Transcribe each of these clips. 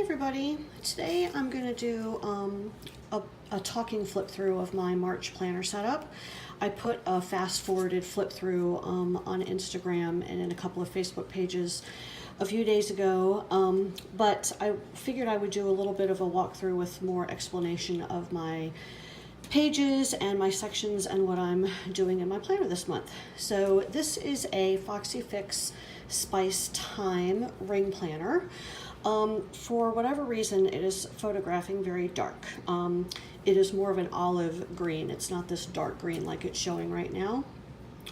everybody. Today I'm going to do a talking flip through of my March planner setup. I put a fast forwarded flip through on Instagram and in a couple of Facebook pages a few days ago, but I figured I would do a little bit of a walkthrough with more explanation of my pages and my sections and what I'm doing in my planner this month. So this is a Foxy Fix Spice Thyme ring planner. For whatever reason, it is photographing very dark. It is more of an olive green. It's not this dark green like it's showing right now.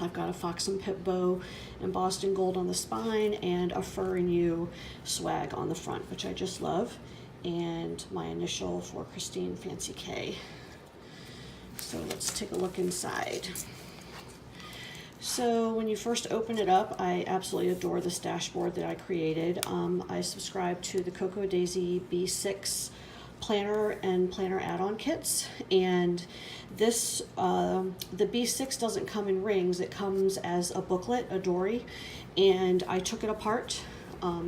I've got a Fox and Pip bow embossed in gold on the spine and a Fur and You swag on the front, which I just love, and my initial for Christine Fancy K. So let's take a look inside. So when you first open it up, I absolutely adore this dashboard that I created. I subscribe to the Cocoa Daisy B6 planner and planner add-on kits, and this the B6 doesn't come in rings. It comes as a booklet, a dory, and I took it apart,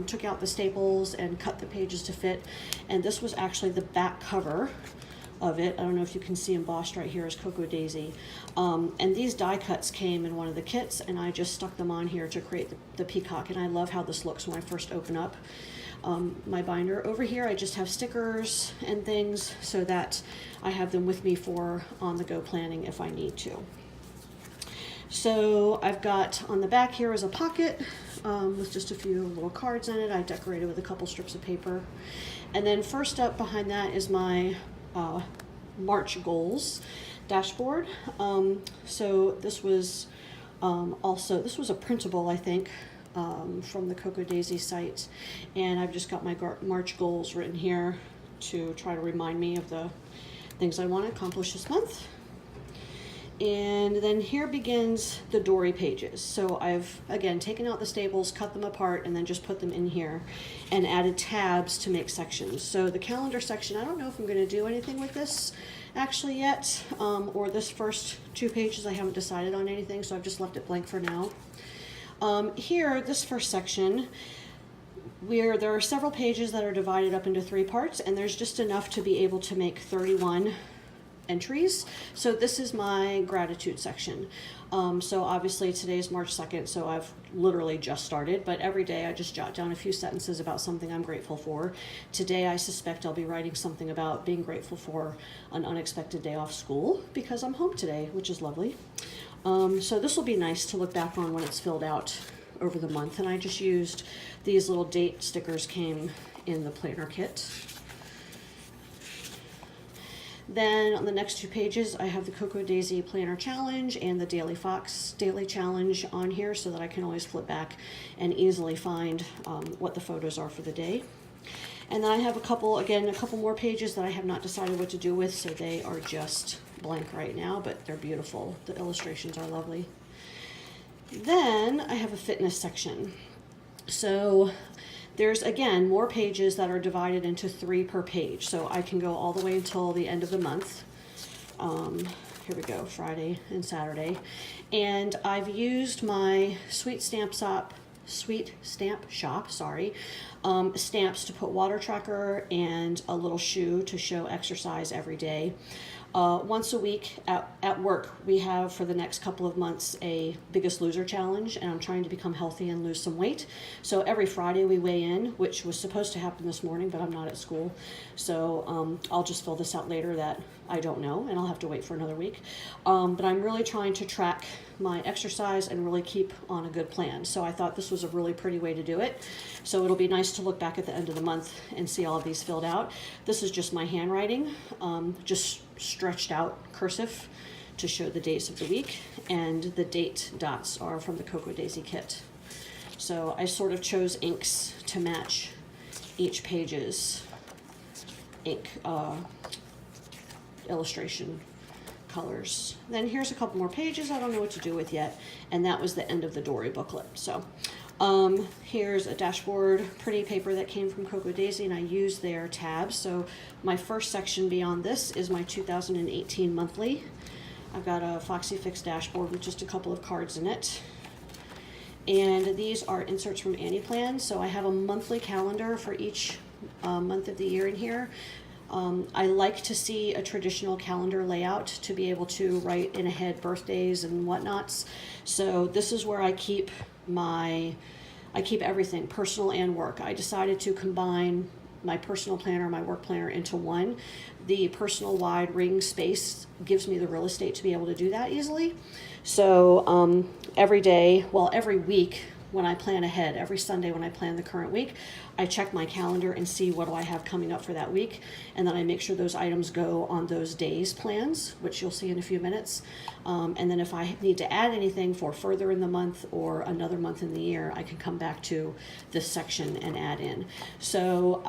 took out the staples and cut the pages to fit, and this was actually the back cover of it. I don't know if you can see embossed right here is Cocoa Daisy. And these die cuts came in one of the kits, and I just stuck them on here to create the peacock, and I love how this looks when I first open up my binder. Over here I just have stickers and things so that I have them with me for on-the-go planning if I need to. So I've got on the back here is a pocket with just a few little cards in it. I decorated with a couple strips of paper. And then first up behind that is my March goals dashboard. So this was this was a printable, I think, from the Cocoa Daisy site, and I've just got my March goals written here to try to remind me of the things I want to accomplish this month. And then here begins the dory pages. So I've, again, taken out the staples, cut them apart, and then just put them in here and added tabs to make sections. So the calendar section, I don't know if I'm going to do anything with this actually yet, or this first two pages, I haven't decided on anything, so I've just left it blank for now. Here, this first section, there are several pages that are divided up into 3 parts, and there's just enough to be able to make 31 entries. So this is my gratitude section. So obviously today is March 2nd, so I've literally just started, but every day I just jot down a few sentences about something I'm grateful for. Today I suspect I'll be writing something about being grateful for an unexpected day off school because I'm home today, which is lovely. So this will be nice to look back on when it's filled out over the month, and I just used these little date stickers came in the planner kit. Then on the next 2 pages, I have the Cocoa Daisy Planner Challenge and the Daily Fox Daily Challenge on here so that I can always flip back and easily find what the photos are for the day. And then I have a couple more pages that I have not decided what to do with, so they are just blank right now, but they're beautiful. The illustrations are lovely. Then I have a fitness section. So there's, again, more pages that are divided into 3 per page, so I can go all the way until the end of the month. Here we go, Friday and Saturday. And I've used my Sweet Stamp Shop, stamps to put water tracker and a little shoe to show exercise every day. Once a week at work, we have for the next couple of months a Biggest Loser challenge, and I'm trying to become healthy and lose some weight. So every Friday we weigh in, which was supposed to happen this morning, but I'm not at school. So I'll just fill this out later that I don't know, and I'll have to wait for another week. But I'm really trying to track my exercise and really keep on a good plan. So I thought this was a really pretty way to do it. So it'll be nice to look back at the end of the month and see all of these filled out. This is just my handwriting, just stretched out cursive to show the days of the week, and the date dots are from the Cocoa Daisy kit. So I sort of chose inks to match each page's ink illustration colors. Then here's a couple more pages I don't know what to do with yet, and that was the end of the dory booklet. So here's a dashboard, pretty paper that came from Cocoa Daisy, and I used their tabs. So my first section beyond this is my 2018 monthly. I've got a Foxy Fix dashboard with just a couple of cards in it. And these are inserts from Annie Plan. So I have a monthly calendar for each month of the year in here. I like to see a traditional calendar layout to be able to write in ahead birthdays and whatnots. So this is where I keep everything, personal and work. I decided to combine my personal planner, my work planner into one. The personal wide ring space gives me the real estate to be able to do that easily. So every week when I plan ahead, every Sunday when I plan the current week, I check my calendar and see what do I have coming up for that week. And then I make sure those items go on those days' plans, which you'll see in a few minutes. And then if I need to add anything for further in the month or another month in the year, I can come back to this section and add in. So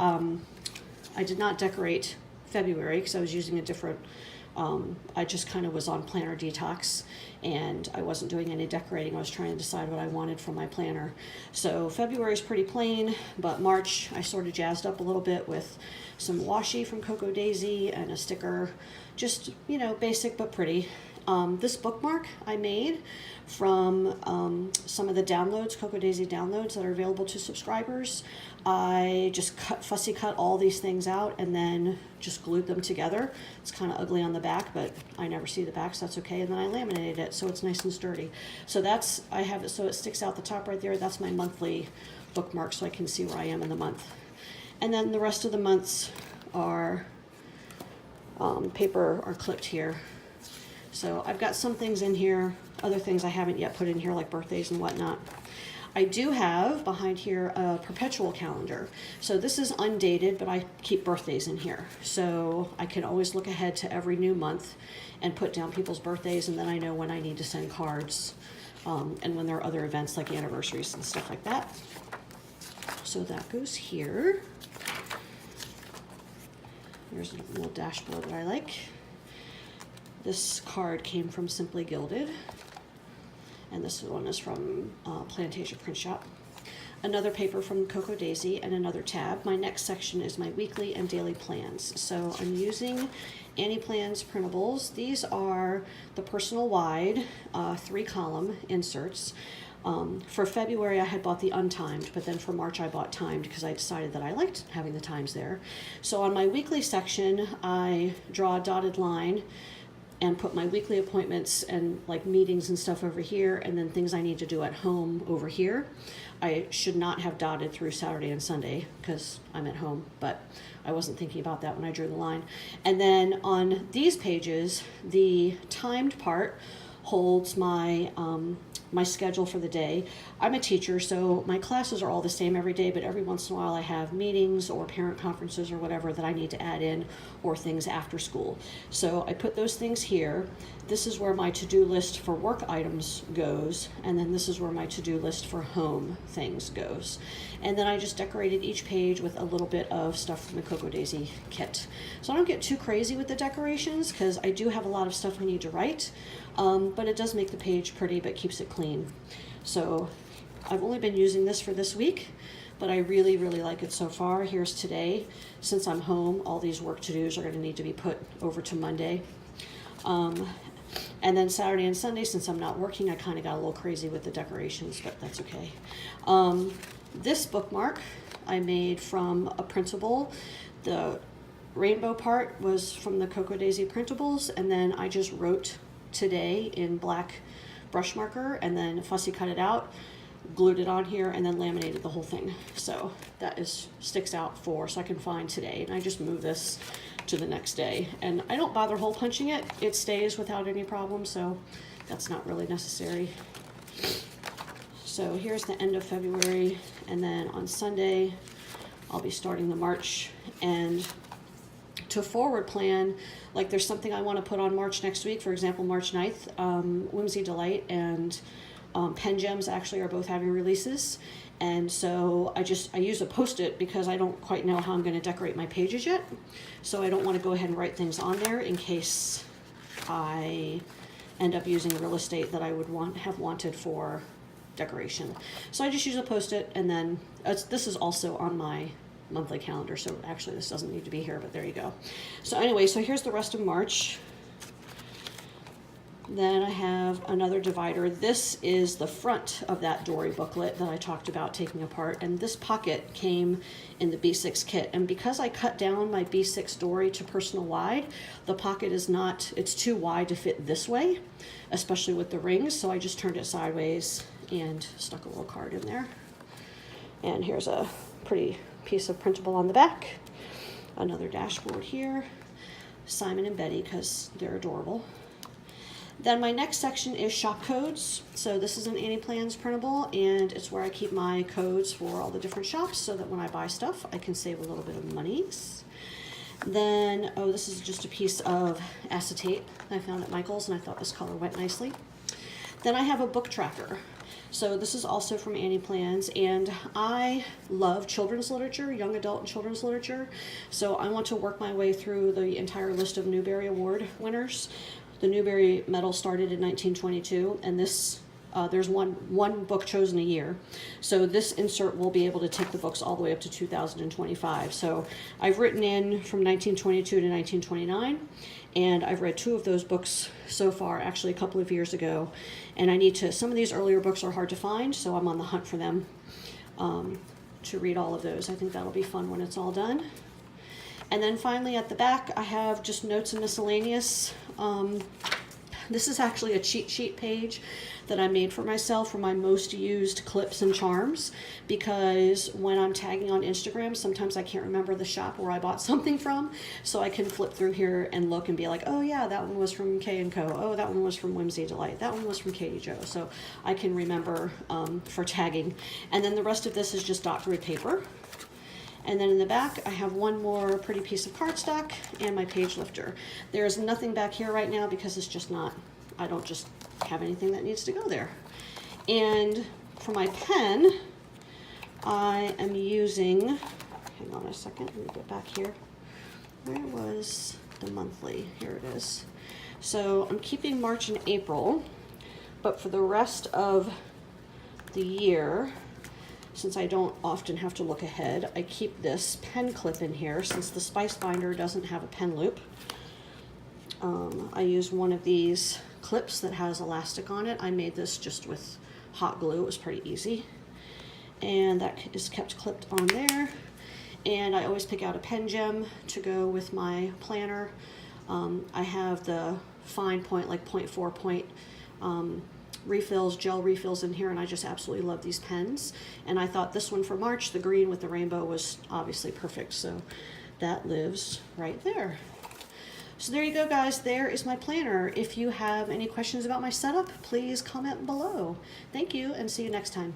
I did not decorate February because I was using a different, I just kind of was on planner detox and I wasn't doing any decorating. I was trying to decide what I wanted from my planner. So February is pretty plain, but March I sort of jazzed up a little bit with some washi from Cocoa Daisy and a sticker, just, you know, basic but pretty. This bookmark I made from some of the downloads, Cocoa Daisy downloads that are available to subscribers. I just fussy cut all these things out and then just glued them together. It's kind of ugly on the back, but I never see the back, so that's okay. And then I laminated it so it's nice and sturdy. So I have it so it sticks out the top right there. That's my monthly bookmark so I can see where I am in the month. And then the rest of the months are paper are clipped here. So I've got some things in here, other things I haven't yet put in here like birthdays and whatnot. I do have behind here a perpetual calendar. So this is undated, but I keep birthdays in here. So I can always look ahead to every new month and put down people's birthdays, and then I know when I need to send cards and when there are other events like anniversaries and stuff like that. So that goes here. Here's a little dashboard that I like. This card came from Simply Gilded, and this one is from Plantation Print Shop. Another paper from Cocoa Daisy and another tab. My next section is my weekly and daily plans. So I'm using Annie Plans printables. These are the personal wide 3-column inserts. For February I had bought the untimed, but then for March I bought timed because I decided that I liked having the times there. So on my weekly section I draw a dotted line and put my weekly appointments and like meetings and stuff over here, and then things I need to do at home over here. I should not have dotted through Saturday and Sunday because I'm at home, but I wasn't thinking about that when I drew the line. And then on these pages, the timed part holds my my schedule for the day. I'm a teacher, so my classes are all the same every day, but every once in a while I have meetings or parent conferences or whatever that I need to add in, or things after school. So I put those things here. This is where my to-do list for work items goes, and then this is where my to-do list for home things goes. And then I just decorated each page with a little bit of stuff from the Cocoa Daisy kit. So I don't get too crazy with the decorations because I do have a lot of stuff I need to write, but it does make the page pretty but keeps it clean. So I've only been using this for this week, but I really, really like it so far. Here's today. Since I'm home, all these work to-dos are going to need to be put over to Monday. And then Saturday and Sunday, since I'm not working, I kind of got a little crazy with the decorations, but that's okay. This bookmark I made from a printable. The rainbow part was from the Cocoa Daisy printables, and then I just wrote today in black brush marker and then fussy cut it out, glued it on here, and then laminated the whole thing. So that sticks out so I can find today, and I just move this to the next day. And I don't bother hole punching it. It stays without any problem, so that's not really necessary. So here's the end of February, and then on Sunday I'll be starting the March. And to forward plan, like there's something I want to put on March next week, for example, March 9th, Whimsy Delight and Pen Gems actually are both having releases. And so I use a Post-it because I don't quite know how I'm going to decorate my pages yet. So I don't want to go ahead and write things on there in case I end up using real estate that I would have wanted for decoration. So I just use a Post-it, and then this is also on my monthly calendar, so actually this doesn't need to be here, but there you go. So anyway, so here's the rest of March. Then I have another divider. This is the front of that Dory booklet that I talked about taking apart, and this pocket came in the B6 kit. And because I cut down my B6 Dory to personal wide, the pocket is not, it's too wide to fit this way, especially with the rings, so I just turned it sideways and stuck a little card in there. And here's a pretty piece of printable on the back. Another dashboard here. Simon and Betty, because they're adorable. Then my next section is shop codes. So this is an Annie Plans printable, and it's where I keep my codes for all the different shops so that when I buy stuff, I can save a little bit of monies. Then, oh, this is just a piece of acetate I found at Michael's, and I thought this color went nicely. Then I have a book tracker. So this is also from Annie Plans, and I love children's literature, young adult and children's literature. So I want to work my way through the entire list of Newbery Award winners. The Newbery Medal started in 1922, and this there's one book chosen a year. So this insert will be able to take the books all the way up to 2025. So I've written in from 1922 to 1929, and I've read 2 of those books so far, actually a couple of years ago. And I need to, some of these earlier books are hard to find, so I'm on the hunt for them to read all of those. I think that'll be fun when it's all done. And then finally at the back, I have just notes and miscellaneous. This is actually a cheat sheet page that I made for myself for my most used clips and charms, because when I'm tagging on Instagram, sometimes I can't remember the shop where I bought something from, so I can flip through here and look and be like, oh yeah, that one was from K&Co, oh that one was from Whimsy Delight, that one was from Katie Jo, so I can remember for tagging. And then the rest of this is just dot grid paper. And then in the back, I have one more pretty piece of cardstock and my page lifter. There's nothing back here right now because it's just not, I don't just have anything that needs to go there. And for my pen, I am using, hang on a second, let me get back here. Where was the monthly? Here it is. So I'm keeping March and April, but for the rest of the year, since I don't often have to look ahead, I keep this pen clip in here since the Spice Binder doesn't have a pen loop. I use one of these clips that has elastic on it. I made this just with hot glue. It was pretty easy. And that is kept clipped on there. And I always pick out a pen gem to go with my planner. I have the fine point, like 0.4 point refills, gel refills in here, and I just absolutely love these pens. And I thought this one for March, the green with the rainbow, was obviously perfect, so that lives right there. So there you go, guys. There is my planner. If you have any questions about my setup, please comment below. Thank you, and see you next time.